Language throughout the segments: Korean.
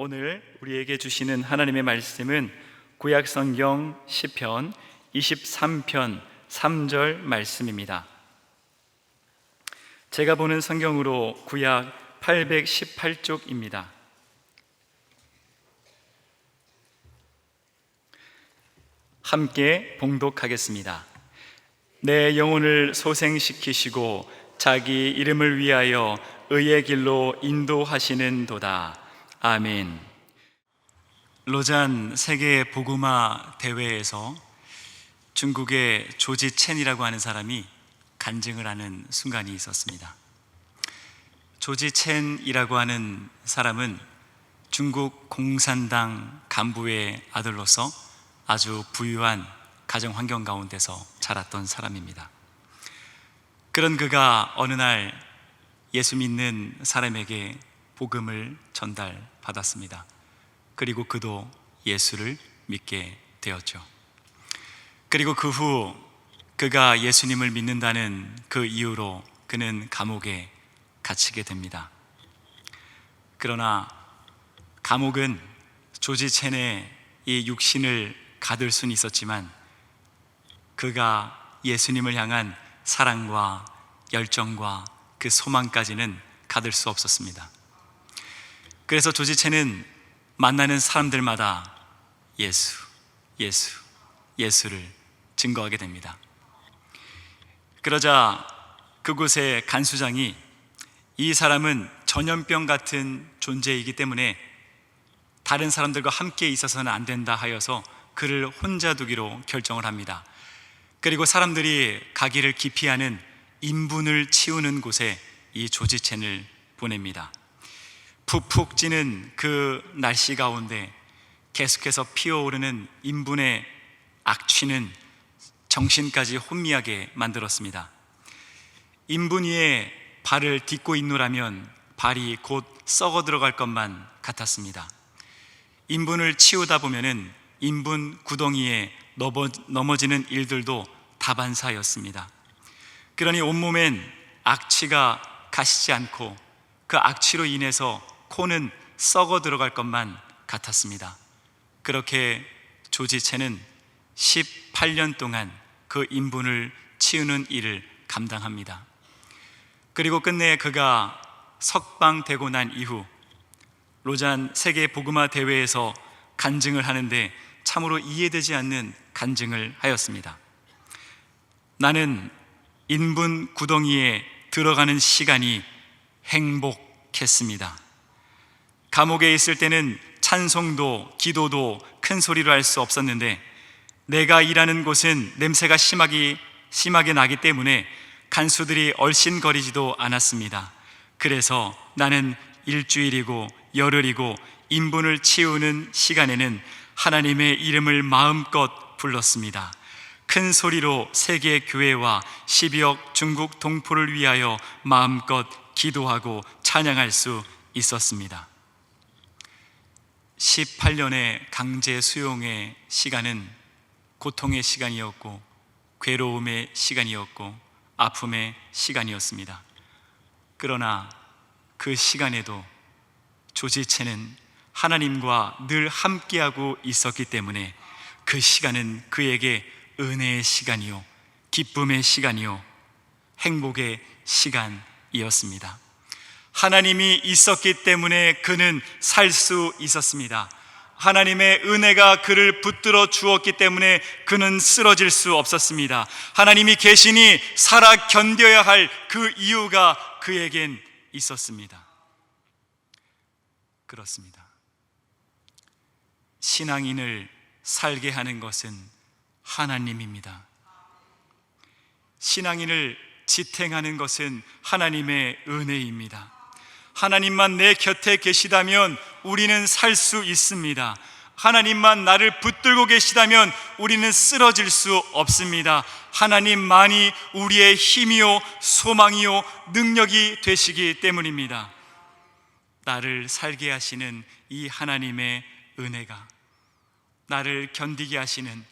오늘 우리에게 주시는 하나님의 말씀은 구약성경 시편 23편 3절 말씀입니다. 제가 보는 성경으로 구약 818쪽입니다. 함께 봉독하겠습니다. 내 영혼을 소생시키시고 자기 이름을 위하여 의의 길로 인도하시는 도다. 아멘. 로잔 세계 복음화 대회에서 중국의 조지 첸이라고 하는 사람이 간증을 하는 순간이 있었습니다. 조지 첸이라고 하는 사람은 중국 공산당 간부의 아들로서 아주 부유한 가정 환경 가운데서 자랐던 사람입니다. 그런 그가 어느 날 예수 믿는 사람에게 복음을 전달받았습니다. 그리고 그도 예수를 믿게 되었죠. 그리고 그 후 그가 예수님을 믿는다는 그 이유로 그는 감옥에 갇히게 됩니다. 그러나 감옥은 조지 첸의 이 육신을 가둘 수는 있었지만 그가 예수님을 향한 사랑과 열정과 그 소망까지는 가둘 수 없었습니다. 그래서 조지 첸은 만나는 사람들마다 예수를 증거하게 됩니다. 그러자 그곳의 간수장이 이 사람은 전염병 같은 존재이기 때문에 다른 사람들과 함께 있어서는 안 된다 하여서 그를 혼자 두기로 결정을 합니다. 그리고 사람들이 가기를 기피하는 인분을 치우는 곳에 이 조지 첸을 보냅니다. 푹푹 찌는 그 날씨 가운데 계속해서 피어오르는 인분의 악취는 정신까지 혼미하게 만들었습니다. 인분 위에 발을 딛고 있노라면 발이 곧 썩어 들어갈 것만 같았습니다. 인분을 치우다 보면은 인분 구덩이에 넘어지는 일들도 다반사였습니다. 그러니 온몸엔 악취가 가시지 않고 그 악취로 인해서 코는 썩어 들어갈 것만 같았습니다. 그렇게 조지 첸은 18년 동안 그 인분을 치우는 일을 감당합니다. 그리고 끝내 그가 석방되고 난 이후 로잔 세계 복음화 대회에서 간증을 하는데 참으로 이해되지 않는 간증을 하였습니다. 나는 인분 구덩이에 들어가는 시간이 행복했습니다. 감옥에 있을 때는 찬송도 기도도 큰 소리로 할 수 없었는데 내가 일하는 곳은 냄새가 심하게 나기 때문에 간수들이 얼씬거리지도 않았습니다. 그래서 나는 일주일이고 열흘이고 인분을 치우는 시간에는 하나님의 이름을 마음껏 불렀습니다. 큰 소리로 세계 교회와 12억 중국 동포를 위하여 마음껏 기도하고 찬양할 수 있었습니다. 18년의 강제 수용의 시간은 고통의 시간이었고 괴로움의 시간이었고 아픔의 시간이었습니다. 그러나 그 시간에도 조지 첸은 하나님과 늘 함께하고 있었기 때문에 그 시간은 그에게 은혜의 시간이요 기쁨의 시간이요 행복의 시간이었습니다. 하나님이 있었기 때문에 그는 살 수 있었습니다. 하나님의 은혜가 그를 붙들어 주었기 때문에 그는 쓰러질 수 없었습니다. 하나님이 계시니 살아 견뎌야 할 그 이유가 그에겐 있었습니다. 그렇습니다. 신앙인을 살게 하는 것은 하나님입니다. 신앙인을 지탱하는 것은 하나님의 은혜입니다. 하나님만 내 곁에 계시다면 우리는 살 수 있습니다. 하나님만 나를 붙들고 계시다면 우리는 쓰러질 수 없습니다. 하나님만이 우리의 힘이요 소망이요 능력이 되시기 때문입니다. 나를 살게 하시는 이 하나님의 은혜가 나를 견디게 하시는,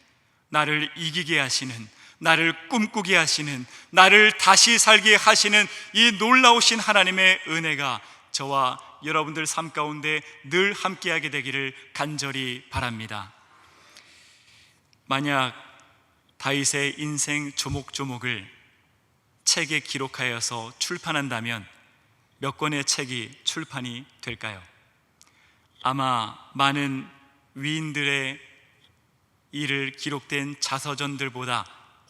나를 이기게 하시는, 나를 꿈꾸게 하시는, 나를 다시 살게 하시는 이 놀라우신 하나님의 은혜가 저와 여러분들 삶 가운데 늘 함께하게 되기를 간절히 바랍니다. 만약 다윗의 인생 조목조목을 책에 기록하여서 출판한다면 몇 권의 책이 출판이 될까요? 아마 많은 위인들의 일을 기록된 자서전들보다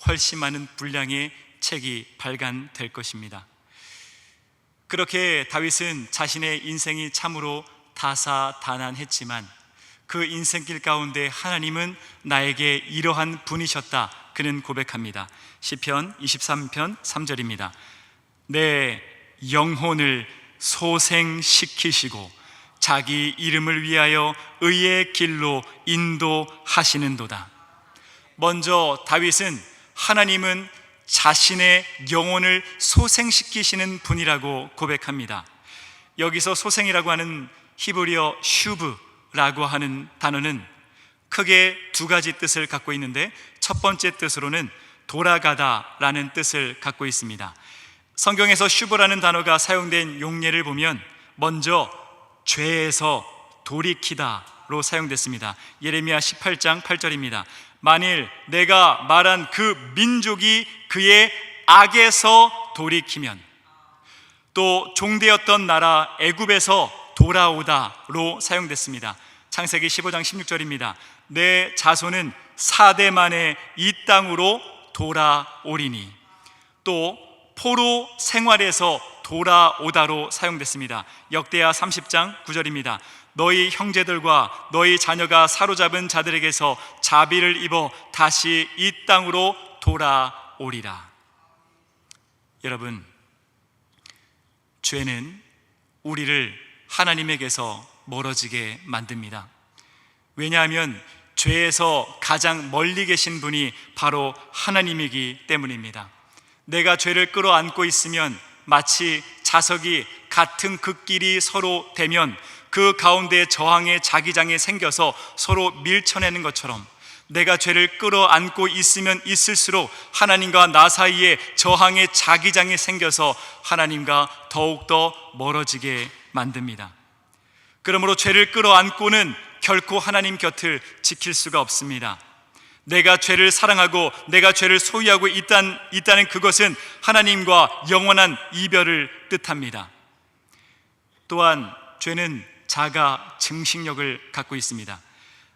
훨씬 많은 분량의 책이 발간될 것입니다. 그렇게 다윗은 자신의 인생이 참으로 다사다난했지만 그 인생길 가운데 하나님은 나에게 이러한 분이셨다, 그는 고백합니다. 시편 23편 3절입니다. 내 영혼을 소생시키시고 자기 이름을 위하여 의의 길로 인도하시는도다. 먼저 다윗은 하나님은 자신의 영혼을 소생시키시는 분이라고 고백합니다. 여기서 소생이라고 하는 히브리어 슈브라고 하는 단어는 크게 두 가지 뜻을 갖고 있는데, 첫 번째 뜻으로는 돌아가다라는 뜻을 갖고 있습니다. 성경에서 슈브라는 단어가 사용된 용례를 보면 먼저 죄에서 돌이키다로 사용됐습니다. 예레미야 18장 8절입니다. 만일 내가 말한 그 민족이 그의 악에서 돌이키면, 또 종되었던 나라 애굽에서 돌아오다로 사용됐습니다. 창세기 15장 16절입니다. 내 자손은 4대 만에 이 땅으로 돌아오리니, 또 포로 생활에서 돌아오다로 사용됐습니다. 역대하 30장 9절입니다. 너희 형제들과 너희 자녀가 사로잡은 자들에게서 자비를 입어 다시 이 땅으로 돌아오리라. 여러분, 죄는 우리를 하나님에게서 멀어지게 만듭니다. 왜냐하면 죄에서 가장 멀리 계신 분이 바로 하나님이기 때문입니다. 내가 죄를 끌어안고 있으면 마치 자석이 같은 극끼리 서로 대면 그 가운데 저항의 자기장이 생겨서 서로 밀쳐내는 것처럼, 내가 죄를 끌어안고 있으면 있을수록 하나님과 나 사이에 저항의 자기장이 생겨서 하나님과 더욱더 멀어지게 만듭니다. 그러므로 죄를 끌어안고는 결코 하나님 곁을 지킬 수가 없습니다. 내가 죄를 사랑하고 내가 죄를 소유하고 있다는 그것은 하나님과 영원한 이별을 뜻합니다. 또한 죄는 자가 증식력을 갖고 있습니다.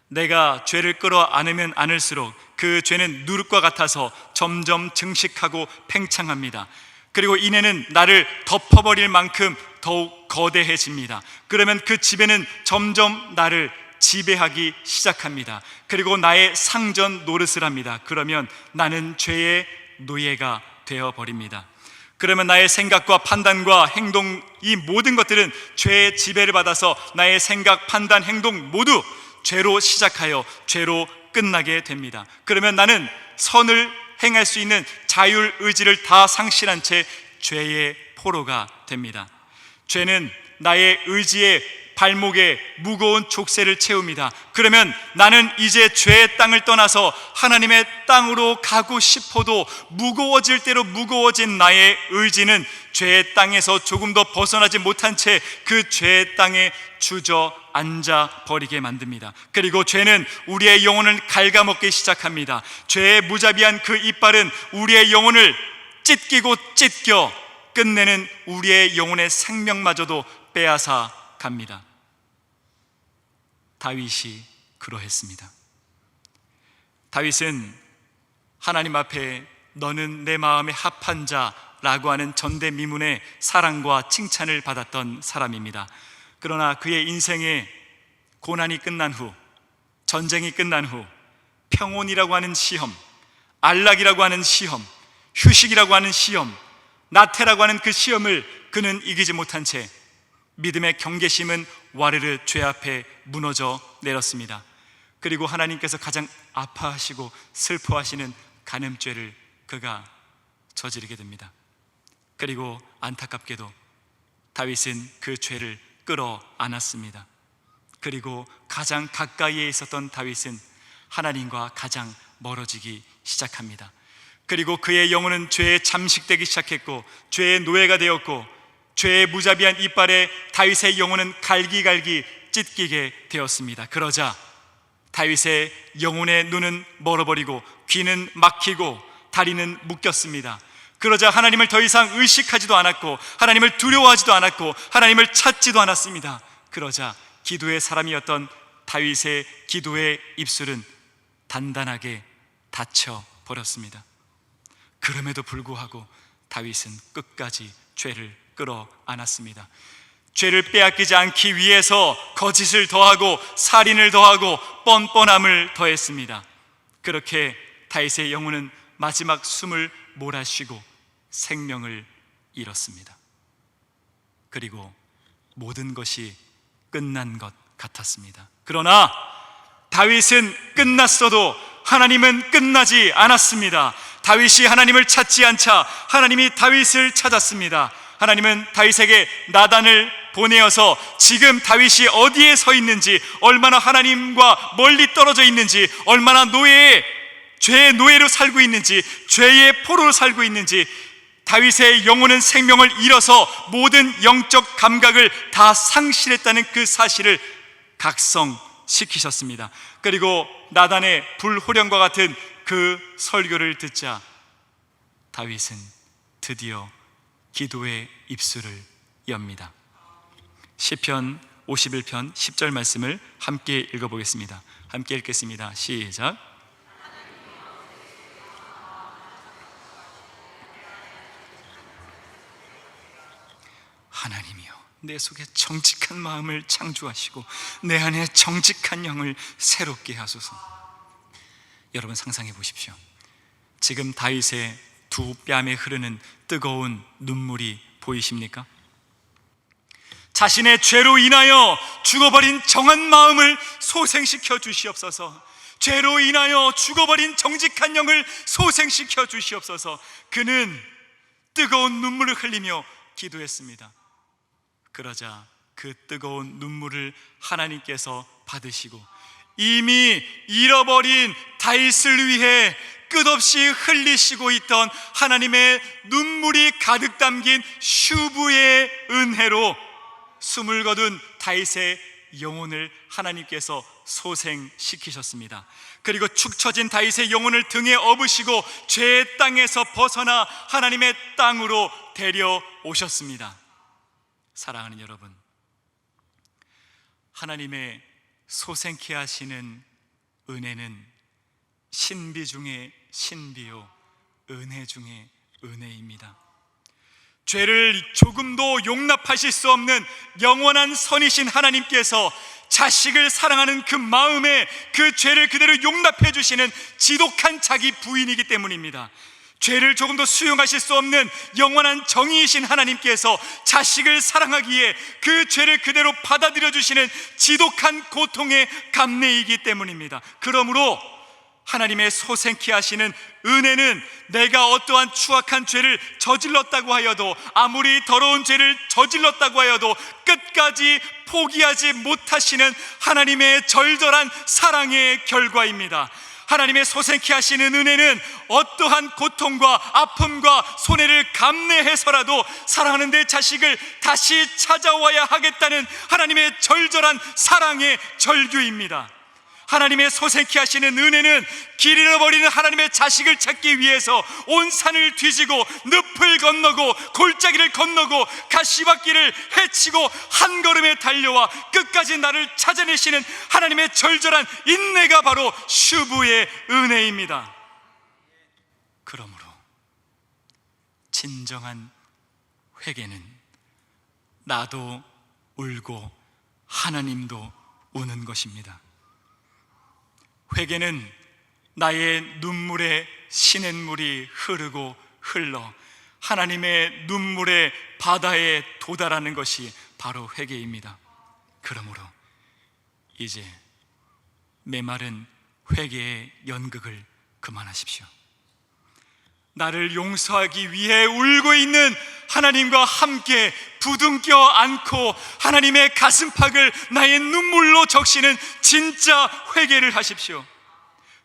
내가 죄를 끌어안으면 안을수록 그 죄는 누룩과 같아서 점점 증식하고 팽창합니다. 그리고 이내는 나를 덮어버릴 만큼 더욱 거대해집니다. 그러면 그 지배는 점점 나를 지배하기 시작합니다. 그리고 나의 상전 노릇을 합니다. 그러면 나는 죄의 노예가 되어버립니다. 그러면 나의 생각과 판단과 행동, 이 모든 것들은 죄의 지배를 받아서 나의 생각, 판단, 행동 모두 죄로 시작하여 죄로 끝나게 됩니다. 그러면 나는 선을 행할 수 있는 자율 의지를 다 상실한 채 죄의 포로가 됩니다. 죄는 나의 의지에 발목에 무거운 족쇄를 채웁니다. 그러면 나는 이제 죄의 땅을 떠나서 하나님의 땅으로 가고 싶어도 무거워질 대로 무거워진 나의 의지는 죄의 땅에서 조금 더 벗어나지 못한 채 그 죄의 땅에 주저앉아 버리게 만듭니다. 그리고 죄는 우리의 영혼을 갉아먹기 시작합니다. 죄의 무자비한 그 이빨은 우리의 영혼을 찢기고 찢겨 끝내는 우리의 영혼의 생명마저도 빼앗아 갑니다. 다윗이 그러했습니다. 다윗은 하나님 앞에 너는 내 마음에 합한 자라고 하는 전대미문의 사랑과 칭찬을 받았던 사람입니다. 그러나 그의 인생의 고난이 끝난 후, 전쟁이 끝난 후 평온이라고 하는 시험, 안락이라고 하는 시험, 휴식이라고 하는 시험, 나태라고 하는 그 시험을 그는 이기지 못한 채 믿음의 경계심은 와르르 죄 앞에 무너져 내렸습니다. 그리고 하나님께서 가장 아파하시고 슬퍼하시는 간음죄를 그가 저지르게 됩니다. 그리고 안타깝게도 다윗은 그 죄를 끌어안았습니다. 그리고 가장 가까이에 있었던 다윗은 하나님과 가장 멀어지기 시작합니다. 그리고 그의 영혼은 죄에 잠식되기 시작했고 죄의 노예가 되었고 죄의 무자비한 이빨에 다윗의 영혼은 갈기갈기 찢기게 되었습니다. 그러자 다윗의 영혼의 눈은 멀어버리고 귀는 막히고 다리는 묶였습니다. 그러자 하나님을 더 이상 의식하지도 않았고 하나님을 두려워하지도 않았고 하나님을 찾지도 않았습니다. 그러자 기도의 사람이었던 다윗의 기도의 입술은 단단하게 닫혀 버렸습니다. 그럼에도 불구하고 다윗은 끝까지 죄를 끌어안았습니다. 죄를 빼앗기지 않기 위해서 거짓을 더하고 살인을 더하고 뻔뻔함을 더했습니다. 그렇게 다윗의 영혼은 마지막 숨을 몰아쉬고 생명을 잃었습니다. 그리고 모든 것이 끝난 것 같았습니다. 그러나 다윗은 끝났어도 하나님은 끝나지 않았습니다. 다윗이 하나님을 찾지 않자 하나님이 다윗을 찾았습니다. 하나님은 다윗에게 나단을 보내어서 지금 다윗이 어디에 서 있는지, 얼마나 하나님과 멀리 떨어져 있는지, 얼마나 죄의 노예로 살고 있는지, 죄의 포로로 살고 있는지, 다윗의 영혼은 생명을 잃어서 모든 영적 감각을 다 상실했다는 그 사실을 각성시키셨습니다. 그리고 나단의 불호령과 같은 그 설교를 듣자 다윗은 드디어 기도의 입술을 엽니다. 시편 51편 10절 말씀을 함께 읽어보겠습니다. 함께 읽겠습니다. 시작. 하나님이여, 내 속에 정직한 마음을 창조하시고 내 안에 정직한 영을 새롭게 하소서. 여러분 상상해 보십시오. 지금 다윗의 두 뺨에 흐르는 뜨거운 눈물이 보이십니까? 자신의 죄로 인하여 죽어버린 정한 마음을 소생시켜 주시옵소서. 죄로 인하여 죽어버린 정직한 영을 소생시켜 주시옵소서. 그는 뜨거운 눈물을 흘리며 기도했습니다. 그러자 그 뜨거운 눈물을 하나님께서 받으시고 이미 잃어버린 다윗을 위해 끝없이 흘리시고 있던 하나님의 눈물이 가득 담긴 슈브의 은혜로 숨을 거둔 다윗의 영혼을 하나님께서 소생시키셨습니다. 그리고 축 처진 다윗의 영혼을 등에 업으시고 죄의 땅에서 벗어나 하나님의 땅으로 데려오셨습니다. 사랑하는 여러분, 하나님의 소생케 하시는 은혜는 신비 중에 신비요 은혜 중에 은혜입니다. 죄를 조금도 용납하실 수 없는 영원한 선이신 하나님께서 자식을 사랑하는 그 마음에 그 죄를 그대로 용납해 주시는 지독한 자기 부인이기 때문입니다. 죄를 조금도 수용하실 수 없는 영원한 정의이신 하나님께서 자식을 사랑하기에 그 죄를 그대로 받아들여 주시는 지독한 고통의 감내이기 때문입니다. 그러므로 하나님의 소생케 하시는 은혜는 내가 어떠한 추악한 죄를 저질렀다고 하여도, 아무리 더러운 죄를 저질렀다고 하여도 끝까지 포기하지 못하시는 하나님의 절절한 사랑의 결과입니다. 하나님의 소생케 하시는 은혜는 어떠한 고통과 아픔과 손해를 감내해서라도 사랑하는 내 자식을 다시 찾아와야 하겠다는 하나님의 절절한 사랑의 절규입니다. 하나님의 소생케 하시는 은혜는 길 잃어버리는 하나님의 자식을 찾기 위해서 온 산을 뒤지고 늪을 건너고 골짜기를 건너고 가시밭길을 헤치고 한 걸음에 달려와 끝까지 나를 찾아내시는 하나님의 절절한 인내가 바로 슈브의 은혜입니다. 그러므로 진정한 회개는 나도 울고 하나님도 우는 것입니다. 회개는 나의 눈물에 시냇물이 흐르고 흘러 하나님의 눈물의 바다에 도달하는 것이 바로 회개입니다. 그러므로 이제 메마른 회개의 연극을 그만하십시오. 나를 용서하기 위해 울고 있는 하나님과 함께 부둥켜 안고 하나님의 가슴팍을 나의 눈물로 적시는 진짜 회개를 하십시오.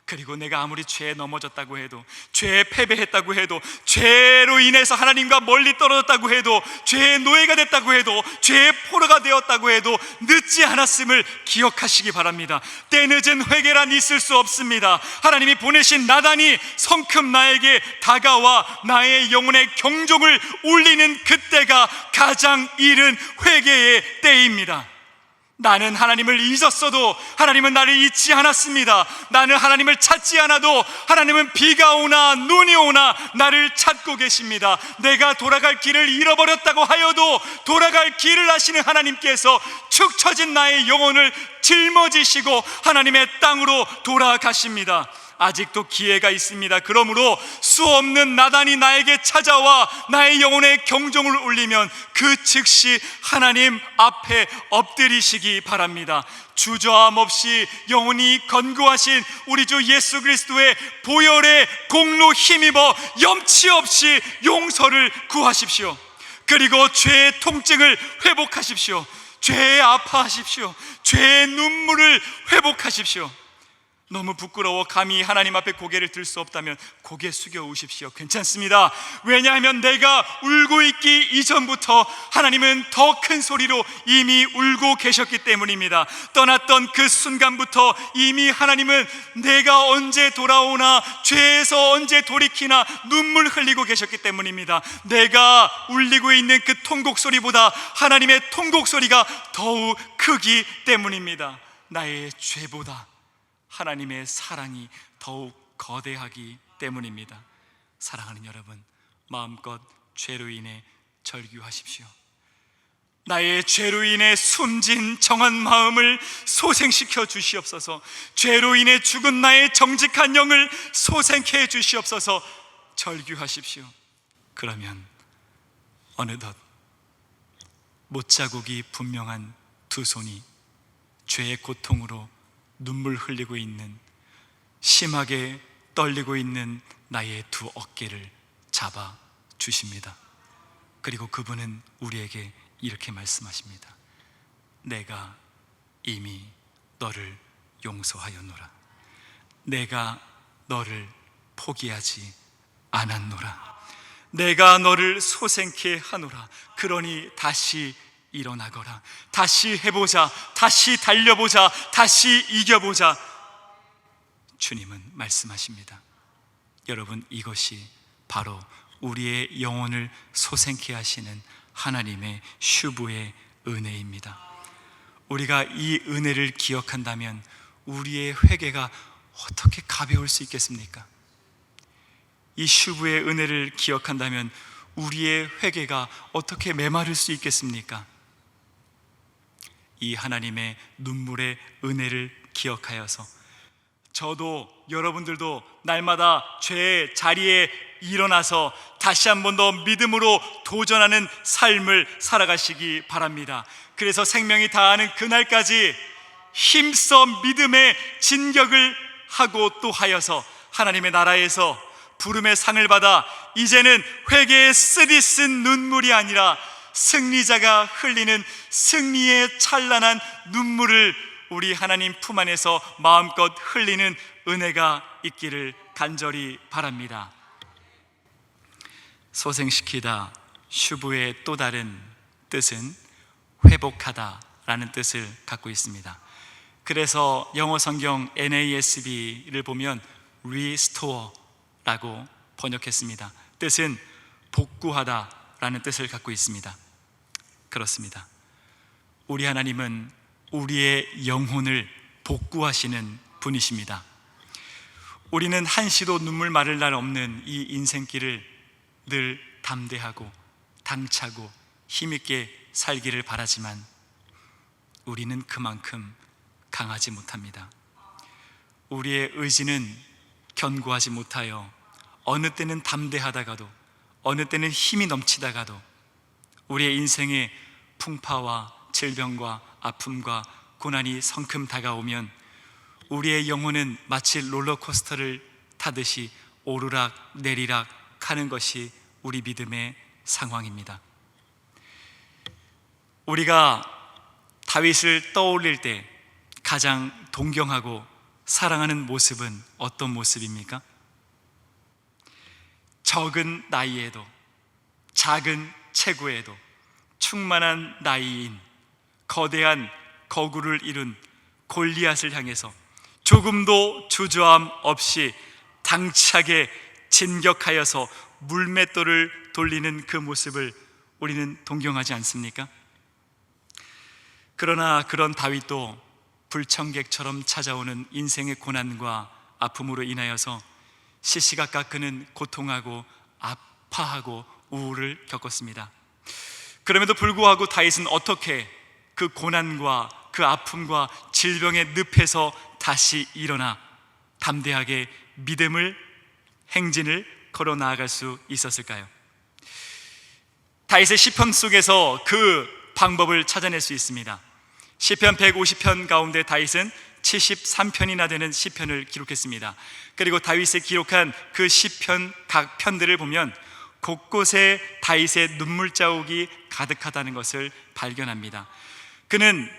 그리고 내가 아무리 죄에 넘어졌다고 해도, 죄에 패배했다고 해도, 죄로 인해서 하나님과 멀리 떨어졌다고 해도, 죄의 노예가 됐다고 해도, 죄의 포로가 되었다고 해도 늦지 않았음을 기억하시기 바랍니다. 때늦은 회개란 있을 수 없습니다. 하나님이 보내신 나단이 성큼 나에게 다가와 나의 영혼의 경종을 울리는 그때가 가장 이른 회개의 때입니다. 나는 하나님을 잊었어도 하나님은 나를 잊지 않았습니다. 나는 하나님을 찾지 않아도 하나님은 비가 오나 눈이 오나 나를 찾고 계십니다. 내가 돌아갈 길을 잃어버렸다고 하여도 돌아갈 길을 아시는 하나님께서 축 처진 나의 영혼을 짊어지시고 하나님의 땅으로 돌아가십니다. 아직도 기회가 있습니다. 그러므로 수없는 나단이 나에게 찾아와 나의 영혼의 경종을 울리면 그 즉시 하나님 앞에 엎드리시기 바랍니다. 주저함 없이 영원히 건고하신 우리 주 예수 그리스도의 보혈의 공로 힘입어 염치 없이 용서를 구하십시오. 그리고 죄의 통증을 회복하십시오. 죄에 아파하십시오. 죄의 눈물을 회복하십시오. 너무 부끄러워 감히 하나님 앞에 고개를 들 수 없다면 고개 숙여 오십시오. 괜찮습니다. 왜냐하면 내가 울고 있기 이전부터 하나님은 더 큰 소리로 이미 울고 계셨기 때문입니다. 떠났던 그 순간부터 이미 하나님은 내가 언제 돌아오나, 죄에서 언제 돌이키나 눈물 흘리고 계셨기 때문입니다. 내가 울리고 있는 그 통곡 소리보다 하나님의 통곡 소리가 더욱 크기 때문입니다. 나의 죄보다 하나님의 사랑이 더욱 거대하기 때문입니다. 사랑하는 여러분, 마음껏 죄로 인해 절규하십시오. 나의 죄로 인해 숨진 정한 마음을 소생시켜 주시옵소서. 죄로 인해 죽은 나의 정직한 영을 소생케 해 주시옵소서. 절규하십시오. 그러면 어느덧 못자국이 분명한 두 손이 죄의 고통으로 눈물 흘리고 있는, 심하게 떨리고 있는 나의 두 어깨를 잡아 주십니다. 그리고 그분은 우리에게 이렇게 말씀하십니다. 내가 이미 너를 용서하였노라. 내가 너를 포기하지 않았노라. 내가 너를 소생케 하노라. 그러니 다시 일어나거라. 다시 해보자. 다시 달려보자. 다시 이겨보자. 주님은 말씀하십니다. 여러분, 이것이 바로 우리의 영혼을 소생케 하시는 하나님의 슈브의 은혜입니다. 우리가 이 은혜를 기억한다면 우리의 회개가 어떻게 가벼울 수 있겠습니까? 이 슈브의 은혜를 기억한다면 우리의 회개가 어떻게 메마를 수 있겠습니까? 이 하나님의 눈물의 은혜를 기억하여서 저도 여러분들도 날마다 죄의 자리에 일어나서 다시 한 번 더 믿음으로 도전하는 삶을 살아가시기 바랍니다. 그래서 생명이 다하는 그날까지 힘써 믿음의 진격을 하고 또 하여서 하나님의 나라에서 부름의 상을 받아 이제는 회개의 쓰디쓴 눈물이 아니라 승리자가 흘리는 승리의 찬란한 눈물을 우리 하나님 품 안에서 마음껏 흘리는 은혜가 있기를 간절히 바랍니다. 소생시키다 슈브의 또 다른 뜻은 회복하다라는 뜻을 갖고 있습니다. 그래서 영어 성경 NASB를 보면 restore라고 번역했습니다. 뜻은 복구하다라는 뜻을 갖고 있습니다. 그렇습니다. 우리 하나님은 우리의 영혼을 복구하시는 분이십니다. 우리는 한시도 눈물 마를 날 없는 이 인생길을 늘 담대하고 당차고 힘있게 살기를 바라지만 우리는 그만큼 강하지 못합니다. 우리의 의지는 견고하지 못하여 어느 때는 담대하다가도 어느 때는 힘이 넘치다가도 우리의 인생의 풍파와 질병과 아픔과 고난이 성큼 다가오면 우리의 영혼은 마치 롤러코스터를 타듯이 오르락 내리락 하는 것이 우리 믿음의 상황입니다. 우리가 다윗을 떠올릴 때 가장 동경하고 사랑하는 모습은 어떤 모습입니까? 적은 나이에도, 작은 체구에도 충만한 나이인 거대한 거구를 이룬 골리앗을 향해서 조금도 주저함 없이 당차게 진격하여서 물맷돌을 돌리는 그 모습을 우리는 동경하지 않습니까? 그러나 그런 다윗도 불청객처럼 찾아오는 인생의 고난과 아픔으로 인하여서 시시각각 그는 고통하고 아파하고 우울을 겪었습니다. 그럼에도 불구하고 다윗은 어떻게 그 고난과 그 아픔과 질병의 늪에서 다시 일어나 담대하게 믿음을, 행진을 걸어 나아갈 수 있었을까요? 다윗의 시편 속에서 그 방법을 찾아낼 수 있습니다. 시편 150편 가운데 다윗은 73편이나 되는 시편을 기록했습니다. 그리고 다윗이 기록한 그 시편 각 편들을 보면 곳곳에 다윗의 눈물 자국이 가득하다는 것을 발견합니다. 그는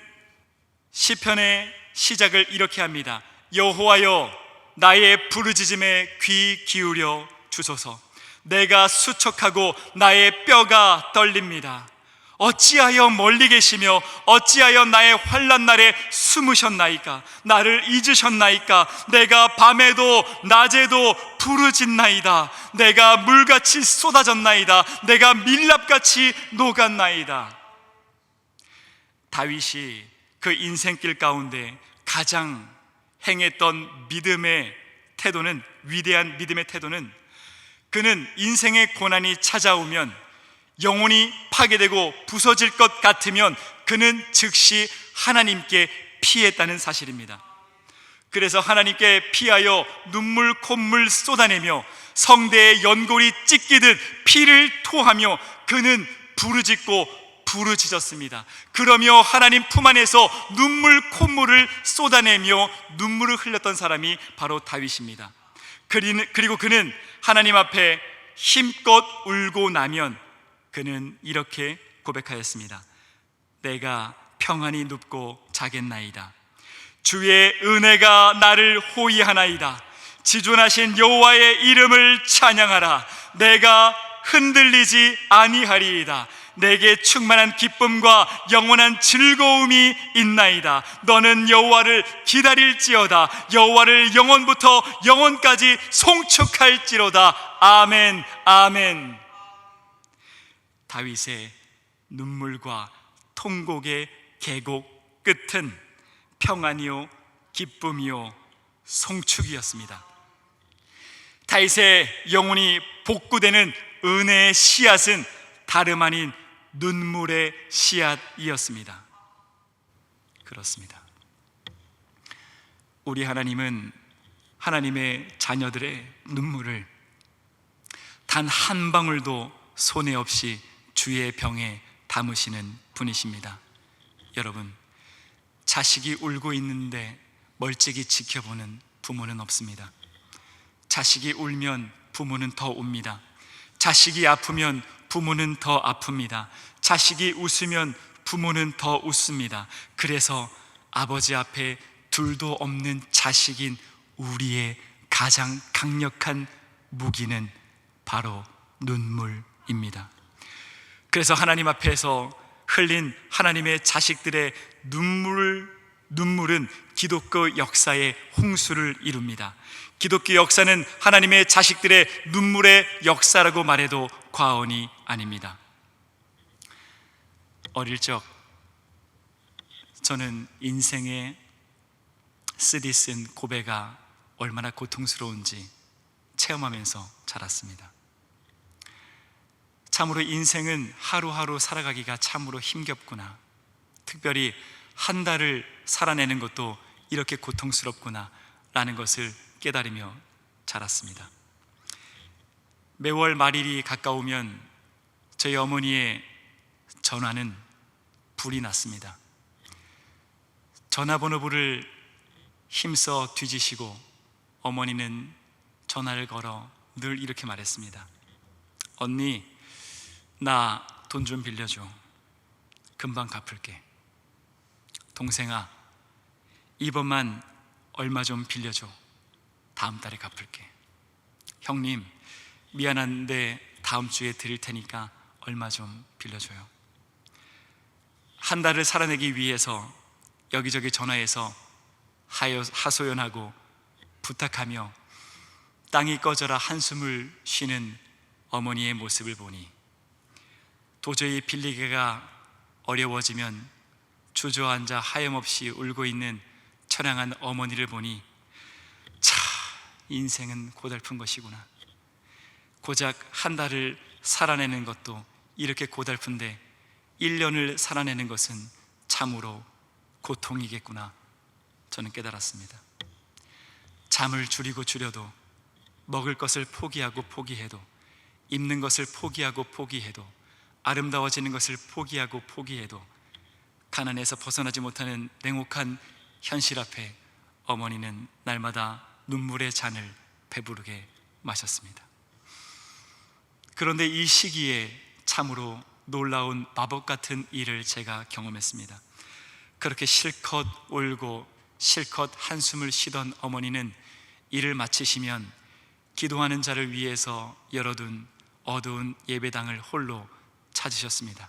시편의 시작을 이렇게 합니다. 여호와여, 나의 부르짖음에 귀 기울여 주소서. 내가 수척하고 나의 뼈가 떨립니다. 어찌하여 멀리 계시며 어찌하여 나의 환난 날에 숨으셨나이까? 나를 잊으셨나이까? 내가 밤에도 낮에도 부르짖나이다. 내가 물같이 쏟아졌나이다. 내가 밀랍같이 녹았나이다. 다윗이 그 인생길 가운데 가장 행했던 믿음의 태도는, 위대한 믿음의 태도는, 그는 인생의 고난이 찾아오면, 영혼이 파괴되고 부서질 것 같으면 그는 즉시 하나님께 피했다는 사실입니다. 그래서 하나님께 피하여 눈물 콧물 쏟아내며 성대에 연골이 찢기듯 피를 토하며 그는 부르짖고 부르짖었습니다. 그러며 하나님 품 안에서 눈물 콧물을 쏟아내며 눈물을 흘렸던 사람이 바로 다윗입니다. 그리고 그는 하나님 앞에 힘껏 울고 나면 그는 이렇게 고백하였습니다. 내가 평안히 눕고 자겠나이다. 주의 은혜가 나를 호위하나이다. 지존하신 여호와의 이름을 찬양하라. 내가 흔들리지 아니하리이다. 내게 충만한 기쁨과 영원한 즐거움이 있나이다. 너는 여호와를 기다릴지어다. 여호와를 영원부터 영원까지 송축할지로다. 아멘, 아멘. 다윗의 눈물과 통곡의 계곡 끝은 평안이요 기쁨이요 송축이었습니다. 다윗의 영혼이 복구되는 은혜의 씨앗은 다름 아닌 눈물의 씨앗이었습니다. 그렇습니다. 우리 하나님은 하나님의 자녀들의 눈물을 단 한 방울도 손해 없이 주의 병에 담으시는 분이십니다. 여러분, 자식이 울고 있는데 멀찍이 지켜보는 부모는 없습니다. 자식이 울면 부모는 더 웁니다. 자식이 아프면 부모는 더 아픕니다. 자식이 웃으면 부모는 더 웃습니다. 그래서 아버지 앞에 둘도 없는 자식인 우리의 가장 강력한 무기는 바로 눈물입니다. 그래서 하나님 앞에서 흘린 하나님의 자식들의 눈물은 기독교 역사의 홍수를 이룹니다. 기독교 역사는 하나님의 자식들의 눈물의 역사라고 말해도 과언이 아닙니다. 어릴 적 저는 인생의 쓰디 쓴 고배가 얼마나 고통스러운지 체험하면서 자랐습니다. 참으로 인생은 하루하루 살아가기가 참으로 힘겹구나, 특별히 한 달을 살아내는 것도 이렇게 고통스럽구나 라는 것을 깨달으며 자랐습니다. 매월 말일이 가까우면 저희 어머니의 전화는 불이 났습니다. 전화번호부를 힘써 뒤지시고 어머니는 전화를 걸어 늘 이렇게 말했습니다. 언니, 나 돈 좀 빌려줘. 금방 갚을게. 동생아, 이번만 얼마 좀 빌려줘. 다음 달에 갚을게. 형님, 미안한데 다음 주에 드릴 테니까 얼마 좀 빌려줘요. 한 달을 살아내기 위해서 여기저기 전화해서 하소연하고 부탁하며 땅이 꺼져라 한숨을 쉬는 어머니의 모습을 보니, 도저히 빌리기가 어려워지면 주저앉아 하염없이 울고 있는 처량한 어머니를 보니, 차, 인생은 고달픈 것이구나. 고작 한 달을 살아내는 것도 이렇게 고달픈데 1년을 살아내는 것은 참으로 고통이겠구나, 저는 깨달았습니다. 잠을 줄이고 줄여도, 먹을 것을 포기하고 포기해도, 입는 것을 포기하고 포기해도, 아름다워지는 것을 포기하고 포기해도 가난에서 벗어나지 못하는 냉혹한 현실 앞에 어머니는 날마다 눈물의 잔을 배부르게 마셨습니다. 그런데 이 시기에 참으로 놀라운 마법 같은 일을 제가 경험했습니다. 그렇게 실컷 울고 실컷 한숨을 쉬던 어머니는 일을 마치시면 기도하는 자를 위해서 열어둔 어두운 예배당을 홀로 찾으셨습니다.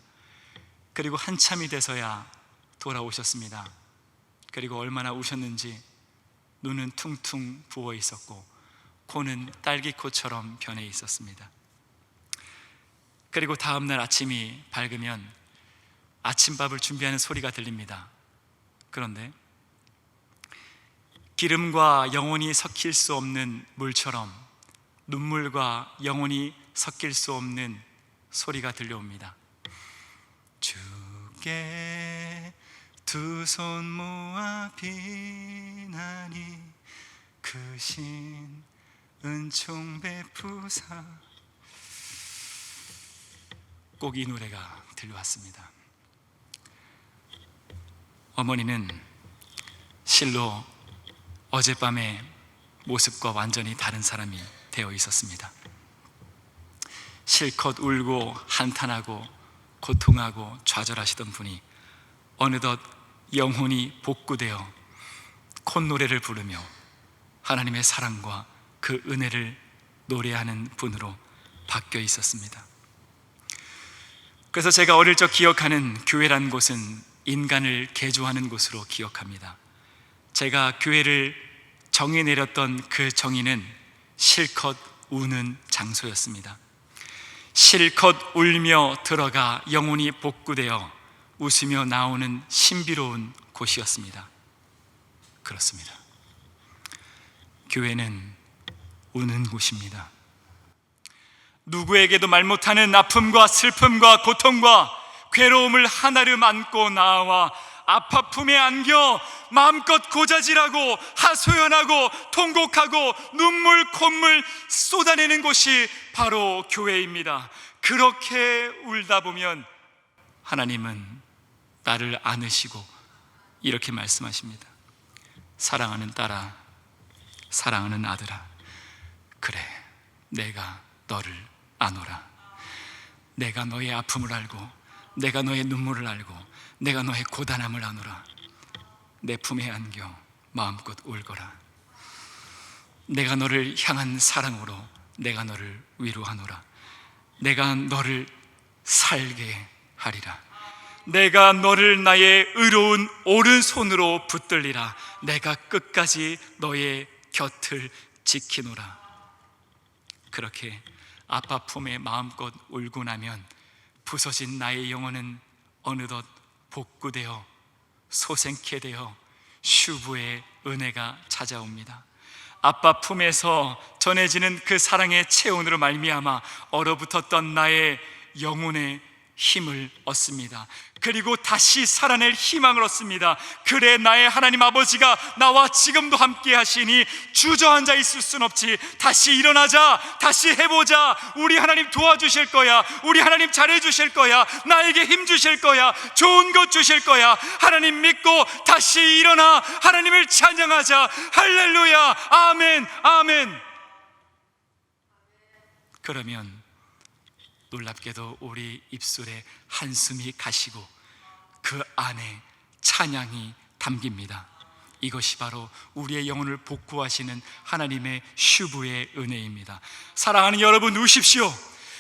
그리고 한참이 돼서야 돌아오셨습니다. 그리고 얼마나 우셨는지 눈은 퉁퉁 부어 있었고 코는 딸기코처럼 변해 있었습니다. 그리고 다음날 아침이 밝으면 아침밥을 준비하는 소리가 들립니다. 그런데 기름과 영혼이 섞일 수 없는 물처럼 눈물과 영혼이 섞일 수 없는 소리가 들려옵니다. 주께 두 손 모아 비나니 크신 은총 베푸사. 꼭 이 노래가 들려왔습니다. 어머니는 실로 어젯밤의 모습과 완전히 다른 사람이 되어 있었습니다. 실컷 울고 한탄하고 고통하고 좌절하시던 분이 어느덧 영혼이 복구되어 콧노래를 부르며 하나님의 사랑과 그 은혜를 노래하는 분으로 바뀌어 있었습니다. 그래서 제가 어릴 적 기억하는 교회란 곳은 인간을 개조하는 곳으로 기억합니다. 제가 교회를 정의 내렸던 그 정의는 실컷 우는 장소였습니다. 실컷 울며 들어가 영혼이 복구되어 웃으며 나오는 신비로운 곳이었습니다. 그렇습니다. 교회는 우는 곳입니다. 누구에게도 말 못하는 아픔과 슬픔과 고통과 괴로움을 하나름 안고 나와 아파품에 안겨 마음껏 고자질하고 하소연하고 통곡하고 눈물 콧물 쏟아내는 곳이 바로 교회입니다. 그렇게 울다 보면 하나님은 나를 안으시고 이렇게 말씀하십니다. 사랑하는 딸아, 사랑하는 아들아, 그래, 내가 너를 안오라. 내가 너의 아픔을 알고, 내가 너의 눈물을 알고, 내가 너의 고단함을 아노라. 내 품에 안겨 마음껏 울거라. 내가 너를 향한 사랑으로 내가 너를 위로하노라. 내가 너를 살게 하리라. 내가 너를 나의 의로운 오른손으로 붙들리라. 내가 끝까지 너의 곁을 지키노라. 그렇게 아빠 품에 마음껏 울고 나면 부서진 나의 영혼은 어느덧 복구되어 소생케 되어 슈브의 은혜가 찾아옵니다. 아빠 품에서 전해지는 그 사랑의 체온으로 말미암아 얼어붙었던 나의 영혼의 힘을 얻습니다. 그리고 다시 살아낼 희망을 얻습니다. 그래, 나의 하나님 아버지가 나와 지금도 함께 하시니 주저앉아 있을 순 없지. 다시 일어나자, 다시 해보자. 우리 하나님 도와주실 거야. 우리 하나님 잘해주실 거야. 나에게 힘 주실 거야. 좋은 것 주실 거야. 하나님 믿고 다시 일어나 하나님을 찬양하자. 할렐루야, 아멘, 아멘. 그러면 놀랍게도 우리 입술에 한숨이 가시고 그 안에 찬양이 담깁니다. 이것이 바로 우리의 영혼을 복구하시는 하나님의 슈브의 은혜입니다. 사랑하는 여러분, 우십시오.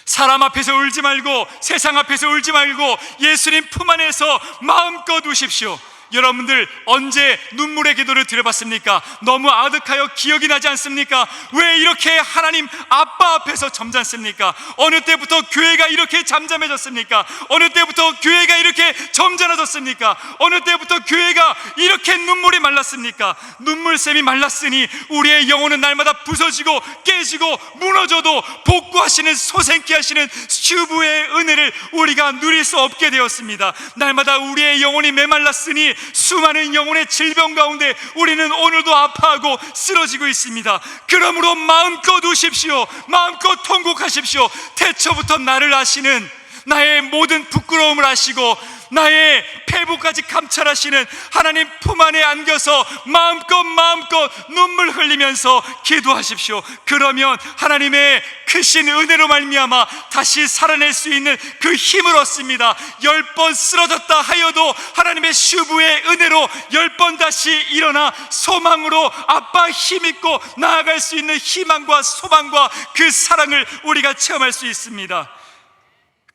사람 앞에서 울지 말고, 세상 앞에서 울지 말고 예수님 품 안에서 마음껏 우십시오. 여러분들 언제 눈물의 기도를 드려봤습니까? 너무 아득하여 기억이 나지 않습니까? 왜 이렇게 하나님 아빠 앞에서 점잖습니까? 어느 때부터 교회가 이렇게 잠잠해졌습니까? 어느 때부터 교회가 이렇게 점잖아졌습니까? 어느 때부터 교회가 이렇게 눈물이 말랐습니까? 눈물샘이 말랐으니 우리의 영혼은 날마다 부서지고 깨지고 무너져도 복구하시는, 소생케 하시는 슈브의 은혜를 우리가 누릴 수 없게 되었습니다. 날마다 우리의 영혼이 메말랐으니 수많은 영혼의 질병 가운데 우리는 오늘도 아파하고 쓰러지고 있습니다. 그러므로 마음껏 우십시오. 마음껏 통곡하십시오. 태초부터 나를 아시는, 나의 모든 부끄러움을 아시고 나의 폐부까지 감찰하시는 하나님 품 안에 안겨서 마음껏 눈물 흘리면서 기도하십시오. 그러면 하나님의 크신 은혜로 말미암아 다시 살아낼 수 있는 그 힘을 얻습니다. 10번 쓰러졌다 하여도 하나님의 슈브의 은혜로 10번 다시 일어나 소망으로 아빠 힘있고 나아갈 수 있는 희망과 소망과 그 사랑을 우리가 체험할 수 있습니다.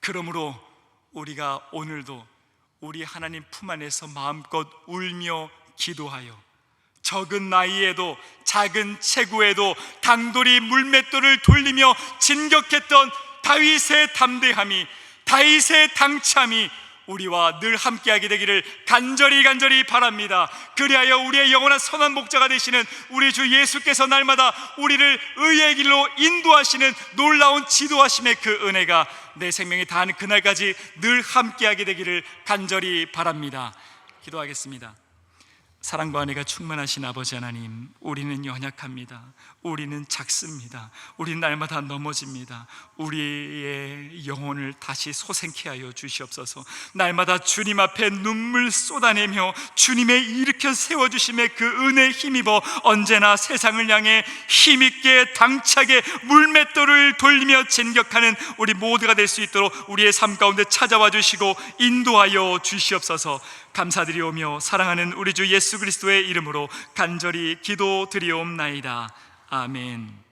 그러므로 우리가 오늘도 우리 하나님 품 안에서 마음껏 울며 기도하여 적은 나이에도 작은 체구에도 당돌이 물맷돌을 돌리며 진격했던 다윗의 담대함이, 다윗의 당참이 우리와 늘 함께하게 되기를 간절히 바랍니다. 그리하여 우리의 영원한 선한 목자가 되시는 우리 주 예수께서 날마다 우리를 의의 길로 인도하시는 놀라운 지도하심의 그 은혜가 내 생명이 다하는 그날까지 늘 함께하게 되기를 간절히 바랍니다. 기도하겠습니다. 사랑과 은혜가 충만하신 아버지 하나님, 우리는 연약합니다. 우리는 작습니다. 우리는 날마다 넘어집니다. 우리의 영혼을 다시 소생케 하여 주시옵소서. 날마다 주님 앞에 눈물 쏟아내며 주님의 일으켜 세워주심의 그 은혜에 힘입어 언제나 세상을 향해 힘있게 당차게 물맷돌을 돌리며 진격하는 우리 모두가 될 수 있도록 우리의 삶 가운데 찾아와 주시고 인도하여 주시옵소서. 감사드리오며 사랑하는 우리 주 예수 그리스도의 이름으로 간절히 기도드리옵나이다. 아멘.